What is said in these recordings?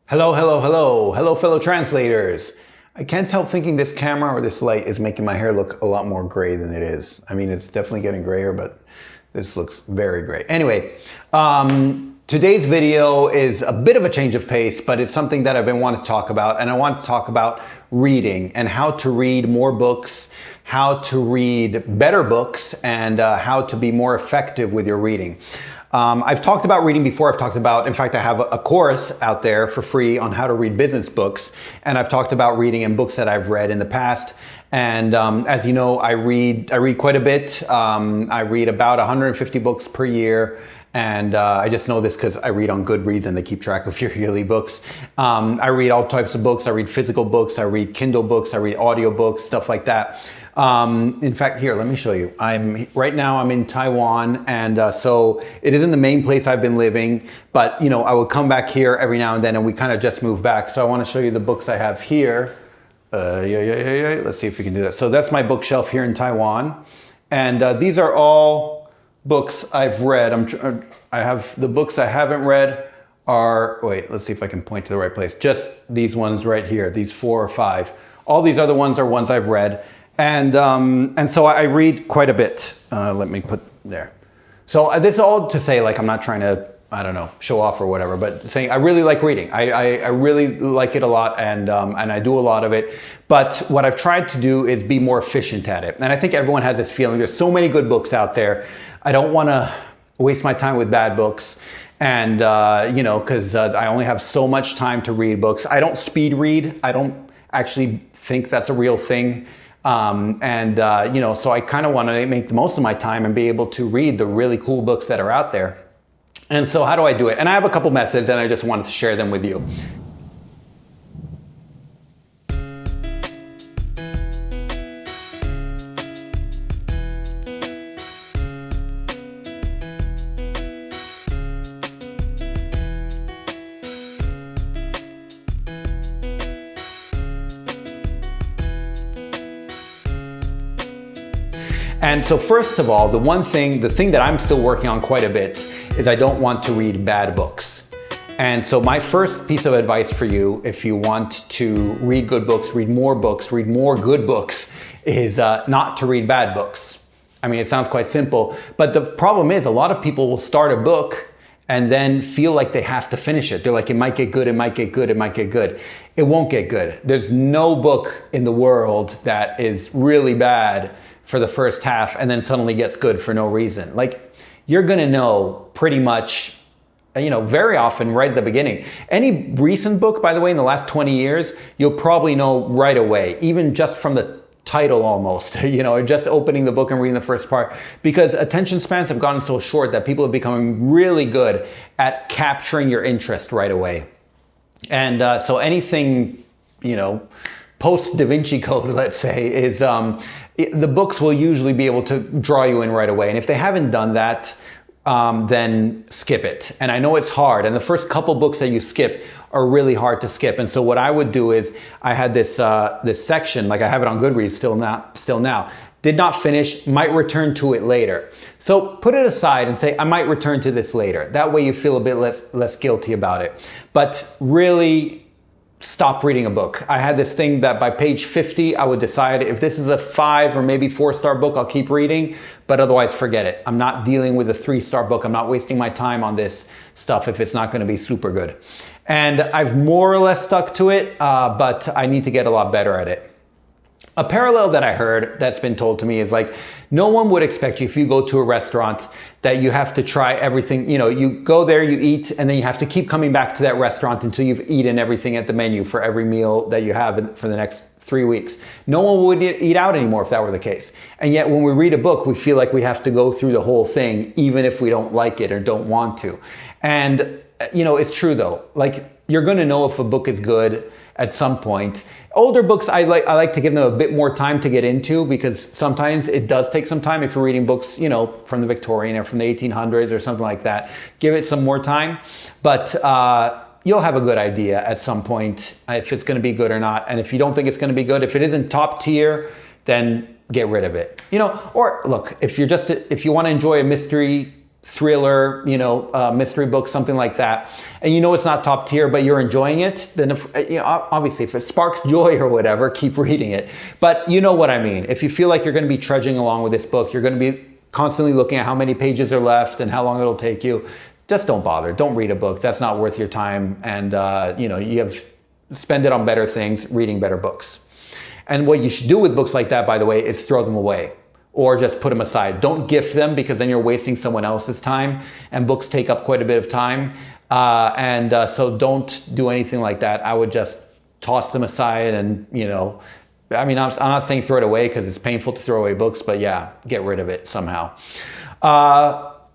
Hello, hello, hello, hello fellow translators. I can't help thinking this camera or this light is making my hair look a lot more gray than it is. I mean, it's definitely getting grayer, but this looks very gray. Anyway, today's video is a bit of a change of pace, but it's something that I've been wanting to talk about, and I want to talk about reading and how to read more books, how to read better books, and how to be more effective with your reading. I've talked about reading before. I've talked about, in fact, I have a course out there for free on how to read business books. And I've talked about reading and books that I've read in the past. And as you know, I read quite a bit. I read about 150 books per year. And I just know this because I read on Goodreads and they keep track of your yearly books. I read all types of books. I read physical books. I read Kindle books. I read audio books, stuff like that. In fact, here, let me show you. Right now I'm in Taiwan, and so it isn't the main place I've been living, but you know, I would come back here every now and then, and we kind of just moved back. So I want to show you the books I have here. Let's see if we can do that. So that's my bookshelf here in Taiwan, and these are all books I've read. I have the books I haven't read are, wait, let's see if I can point to the right place. Just these ones right here, these 4 or 5. All these other ones are ones I've read. And so I read quite a bit. Let me put there. So this is all to say, like, I'm not trying to, I don't know, show off or whatever, but saying I really like reading. I really like it a lot, and I do a lot of it. But what I've tried to do is be more efficient at it. And I think everyone has this feeling. There's so many good books out there. I don't want to waste my time with bad books. And, you know, because I only have so much time to read books. I don't speed read. I don't actually think that's a real thing. You know, so I kind of want to make the most of my time and be able to read the really cool books that are out there. And so how do I do it? And I have a couple methods, and I just wanted to share them with you. And so first of all, the thing that I'm still working on quite a bit is I don't want to read bad books. And so my first piece of advice for you, if you want to read good books, read more good books, is not to read bad books. I mean, it sounds quite simple, but the problem is a lot of people will start a book and then feel like they have to finish it. They're like, it might get good, it might get good, it might get good. It won't get good. There's no book in the world that is really bad for the first half and then suddenly gets good for no reason. Like, you're gonna know pretty much, you know, very often right at the beginning. Any recent book, by the way, in the last 20 years, you'll probably know right away, even just from the title almost, you know, just opening the book and reading the first part, because attention spans have gotten so short that people are becoming really good at capturing your interest right away. And so anything, you know, post Da Vinci Code, let's say, is the books will usually be able to draw you in right away. And if they haven't done that, then skip it. And I know it's hard. And the first couple books that you skip are really hard to skip. And so what I would do is I had this section, like I have it on Goodreads still now. Did not finish, might return to it later. So put it aside and say, I might return to this later. That way you feel a bit less guilty about it. But really, stop reading a book. I had this thing that by page 50, I would decide if this is a 5 or maybe 4-star book, I'll keep reading, but otherwise forget it. I'm not dealing with a 3-star book. I'm not wasting my time on this stuff if it's not going to be super good. And I've more or less stuck to it, but I need to get a lot better at it. A parallel that I heard that's been told to me is like, no one would expect you, if you go to a restaurant, that you have to try everything. You know, you go there, you eat, and then you have to keep coming back to that restaurant until you've eaten everything at the menu for every meal that you have for the next 3 weeks. No one would eat out anymore if that were the case. And yet when we read a book, we feel like we have to go through the whole thing, even if we don't like it or don't want to. And, you know, it's true though. Like, you're gonna know if a book is good at some point. Older books, I like to give them a bit more time to get into, because sometimes it does take some time if you're reading books, you know, from the Victorian or from the 1800s or something like that. Give it some more time, but you'll have a good idea at some point if it's gonna be good or not. And if you don't think it's gonna be good, if it isn't top tier, then get rid of it. You know, or look, if you want to enjoy a mystery thriller, mystery book, something like that, and it's not top tier, but you're enjoying it, then obviously if it sparks joy or whatever, keep reading it. But you know what I mean. If you feel like you're going to be trudging along with this book, you're going to be constantly looking at how many pages are left and how long it'll take you, just don't bother. Don't read a book. That's not worth your time. And spend it on better things, reading better books. And what you should do with books like that, by the way, is throw them away. Or just put them aside. Don't gift them, because then you're wasting someone else's time, and books take up quite a bit of time. So don't do anything like that. I would just toss them aside and, I'm not saying throw it away because it's painful to throw away books, but yeah, get rid of it somehow.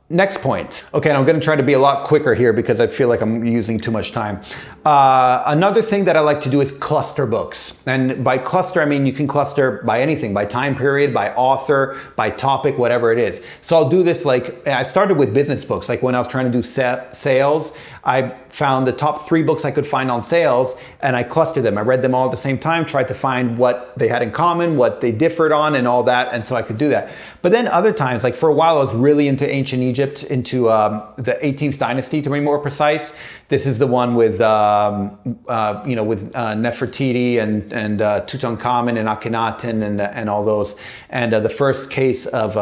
Next point. Okay, and I'm going to try to be a lot quicker here because I feel like I'm using too much time. Another thing that I like to do is cluster books. And by cluster, I mean you can cluster by anything, by time period, by author, by topic, whatever it is. So I'll do this I started with business books. Like when I was trying to do sales, I found the top 3 books I could find on sales, and I clustered them. I read them all at the same time, tried to find what they had in common, what they differed on, and all that, and so I could do that. But then other times, like for a while, I was really into ancient Egypt, into the 18th dynasty to be more precise. This is the one with Nefertiti and Tutankhamun and Akhenaten and all those, and the first case of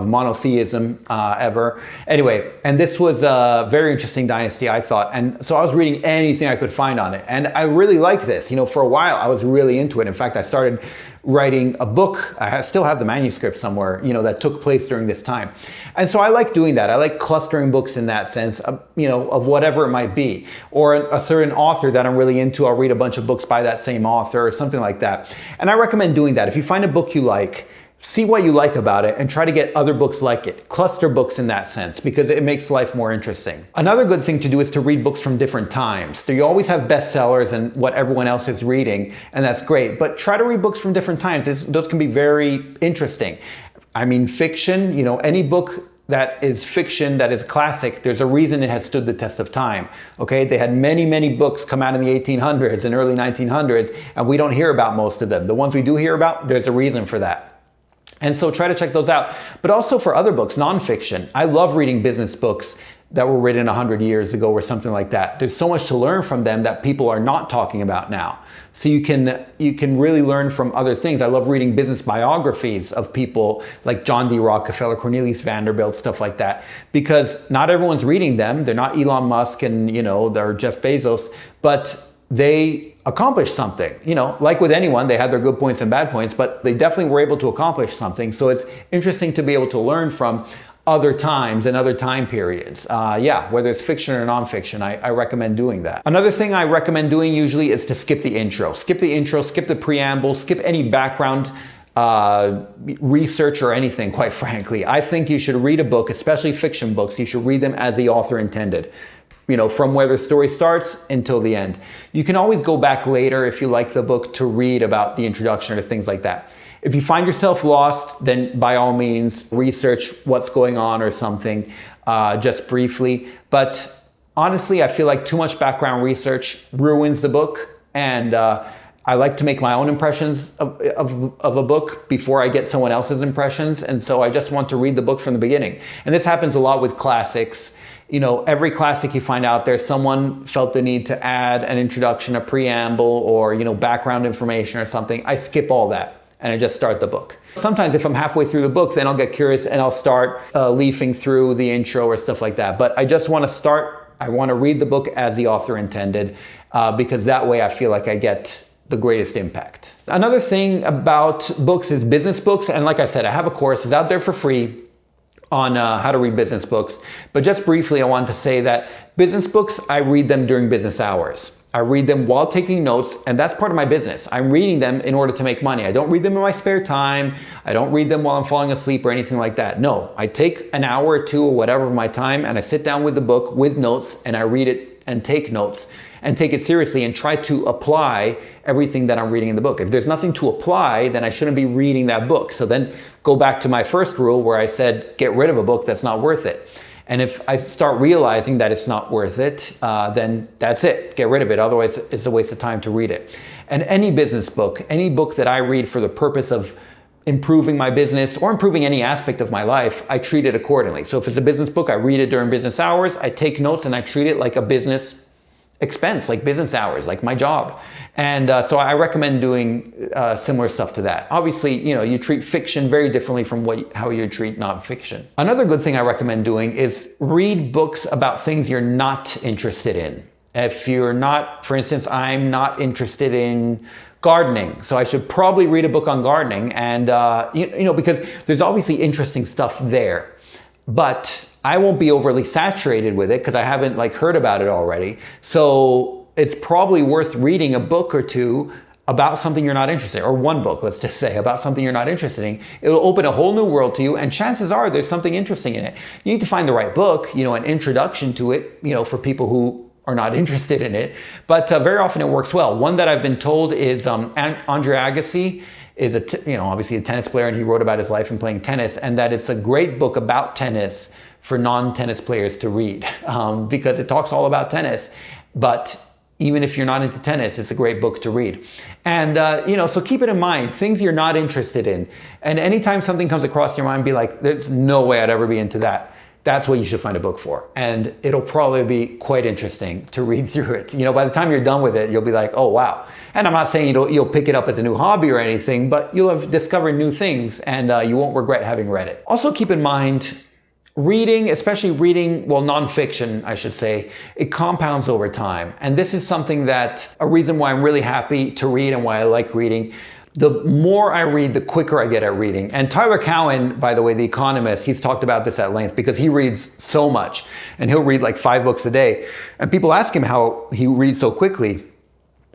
monotheism ever. Anyway, and this was a very interesting dynasty, I thought, and so I was reading anything I could find on it, and I really like this. For a while I was really into it. In fact, I started writing a book. I still have the manuscript somewhere, that took place during this time. And so I like doing that. I like clustering books in that sense, of whatever it might be. Or a certain author that I'm really into, I'll read a bunch of books by that same author or something like that. And I recommend doing that. If you find a book you like, see what you like about it and try to get other books like it. Cluster books in that sense, because it makes life more interesting. Another good thing to do is to read books from different times. So you always have bestsellers and what everyone else is reading, and that's great. But try to read books from different times. Those can be very interesting. I mean, fiction, any book that is fiction, that is classic, there's a reason it has stood the test of time, okay? They had many, many books come out in the 1800s and early 1900s, and we don't hear about most of them. The ones we do hear about, there's a reason for that. And so try to check those out. But also for other books, nonfiction. I love reading business books that were written 100 years ago or something like that. There's so much to learn from them that people are not talking about now. So you can really learn from other things. I love reading business biographies of people like John D. Rockefeller, Cornelius Vanderbilt, stuff like that, because not everyone's reading them. They're not Elon Musk and, they're Jeff Bezos, but they accomplished something. Like with anyone, they had their good points and bad points, but they definitely were able to accomplish something. So it's interesting to be able to learn from other times and other time periods. Whether it's fiction or nonfiction, I recommend doing that. Another thing I recommend doing usually is to skip the intro. Skip the intro, skip the preamble, skip any background research or anything, quite frankly. I think you should read a book, especially fiction books, you should read them as the author intended. From where the story starts until the end. You can always go back later if you like the book to read about the introduction or things like that. If you find yourself lost, then by all means, research what's going on or something, just briefly. But honestly, I feel like too much background research ruins the book, and I like to make my own impressions of a book before I get someone else's impressions, and so I just want to read the book from the beginning. And this happens a lot with classics. Every classic you find out there, someone felt the need to add an introduction, a preamble, or, background information or something. I skip all that and I just start the book. Sometimes if I'm halfway through the book, then I'll get curious and I'll start leafing through the intro or stuff like that. But I just want to start, I want to read the book as the author intended, because that way I feel like I get the greatest impact. Another thing about books is business books. And like I said, I have a course, it's out there for free on how to read business books. But just briefly, I want to say that business books, I read them during business hours. I read them while taking notes, and that's part of my business. I'm reading them in order to make money. I don't read them in my spare time. I don't read them while I'm falling asleep or anything like that. No, I take an hour or two or whatever of my time and I sit down with the book with notes and I read it and take notes and take it seriously and try to apply everything that I'm reading in the book. If there's nothing to apply, then I shouldn't be reading that book. So then go back to my first rule where I said, get rid of a book that's not worth it. And if I start realizing that it's not worth it, then that's it, get rid of it. Otherwise, it's a waste of time to read it. And any business book, any book that I read for the purpose of improving my business or improving any aspect of my life, I treat it accordingly. So if it's a business book, I read it during business hours, I take notes and I treat it like a business expense, like business hours, like my job. And so I recommend doing similar stuff to that. Obviously, you treat fiction very differently from how you treat nonfiction. Another good thing I recommend doing is read books about things you're not interested in. If you're not, for instance, I'm not interested in gardening, so I should probably read a book on gardening, and because there's obviously interesting stuff there, but I won't be overly saturated with it because I haven't heard about it already. So it's probably worth reading a book or two about something you're not interested in, or one book, let's just say, about something you're not interested in. It'll open a whole new world to you, and chances are there's something interesting in it. You need to find the right book, an introduction to it, for people who are not interested in it, but very often it works well. One that I've been told is Andre Agassi is obviously a tennis player, and he wrote about his life in playing tennis, and that it's a great book about tennis for non-tennis players to read because it talks all about tennis. But even if you're not into tennis, it's a great book to read. And so keep it in mind, things you're not interested in. And anytime something comes across your mind, be like, there's no way I'd ever be into that. That's what you should find a book for. And it'll probably be quite interesting to read through it. By the time you're done with it, you'll be like, oh, wow. And I'm not saying you'll pick it up as a new hobby or anything, but you'll have discovered new things, and you won't regret having read it. Also keep in mind, reading, especially reading, nonfiction, I should say, it compounds over time. And this is something a reason why I'm really happy to read and why I like reading. The more I read, the quicker I get at reading. And Tyler Cowen, by the way, the economist, he's talked about this at length because he reads so much, and he'll read 5 books a day. And people ask him how he reads so quickly.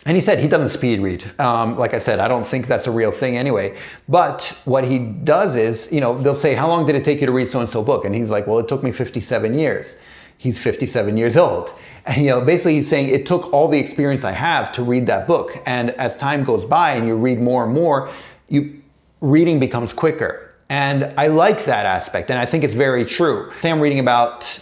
And he said he doesn't speed read. Like I said, I don't think that's a real thing anyway. But what he does is, they'll say, how long did it take you to read so-and-so book? And he's like, well, it took me 57 years. He's 57 years old. And basically he's saying it took all the experience I have to read that book. And as time goes by and you read more and more, reading becomes quicker. And I like that aspect. And I think it's very true. Say I'm reading about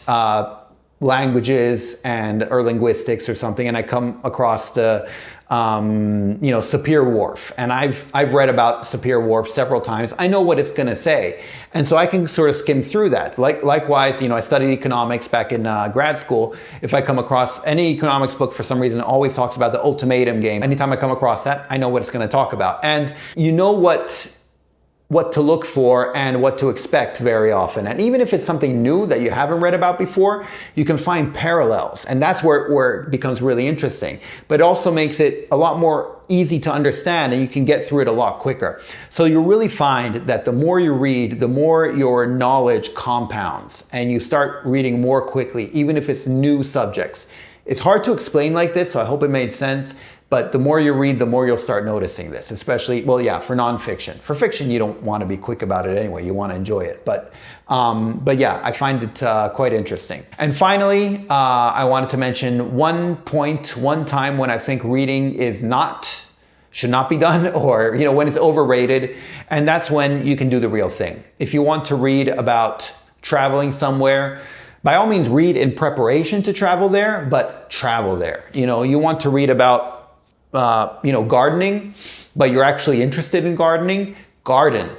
languages or linguistics or something, and I come across the Sapir-Whorf, and I've read about Sapir-Whorf several times. I know what it's going to say, and so I can sort of skim through that. Likewise, I studied economics back in grad school. If I come across any economics book, for some reason, it always talks about the ultimatum game. Anytime I come across that, I know what it's going to talk about, and you know what to look for and what to expect very often. And even if it's something new that you haven't read about before, you can find parallels, and that's where it becomes really interesting. But it also makes it a lot more easy to understand, and you can get through it a lot quicker. So you'll really find that the more you read, the more your knowledge compounds, and you start reading more quickly, even if it's new subjects. It's hard to explain like this, so I hope it made sense. But the more you read, the more you'll start noticing this, especially, for nonfiction. For fiction, you don't want to be quick about it anyway. You want to enjoy it. But yeah, I find it quite interesting. And finally, I wanted to mention one time when I think reading should not be done, or when it's overrated, and that's when you can do the real thing. If you want to read about traveling somewhere, by all means read in preparation to travel there, but travel there. You want to read about gardening, but you're actually interested in gardening,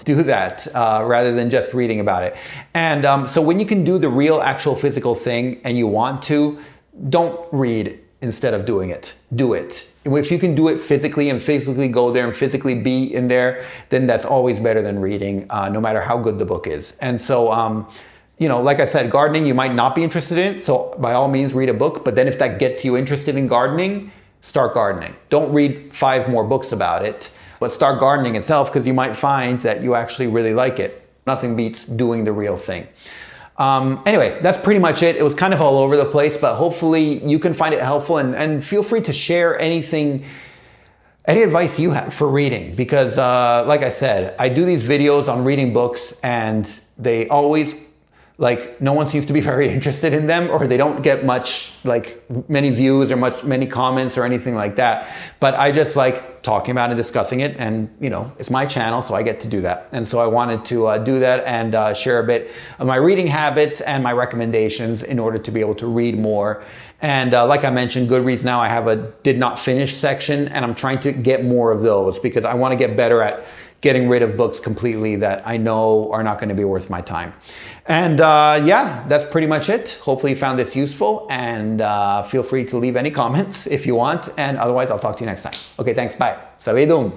do that rather than just reading about it. And so when you can do the real actual physical thing and you want to, don't read instead of doing it. Do it. If you can do it physically and physically go there and physically be in there, then that's always better than reading, no matter how good the book is. And so, like I said, gardening, you might not be interested in it. So by all means, read a book. But then if that gets you interested in gardening, start gardening. Don't read 5 more books about it, but start gardening itself, because you might find that you actually really like it. Nothing beats doing the real thing. Anyway, that's pretty much it. It was kind of all over the place, but hopefully you can find it helpful, and feel free to share any advice you have for reading, because like I said, I do these videos on reading books, and they always no one seems to be very interested in them, or they don't get many views or many comments or anything like that. But I just like talking about and discussing it, and it's my channel, so I get to do that. And so I wanted to do that and share a bit of my reading habits and my recommendations in order to be able to read more. And like I mentioned, Goodreads now, I have a did not finish section, and I'm trying to get more of those because I want to get better at getting rid of books completely that I know are not going to be worth my time. And yeah, that's pretty much it. Hopefully you found this useful, and feel free to leave any comments if you want. And otherwise, I'll talk to you next time. Okay, thanks. Bye. Savedum.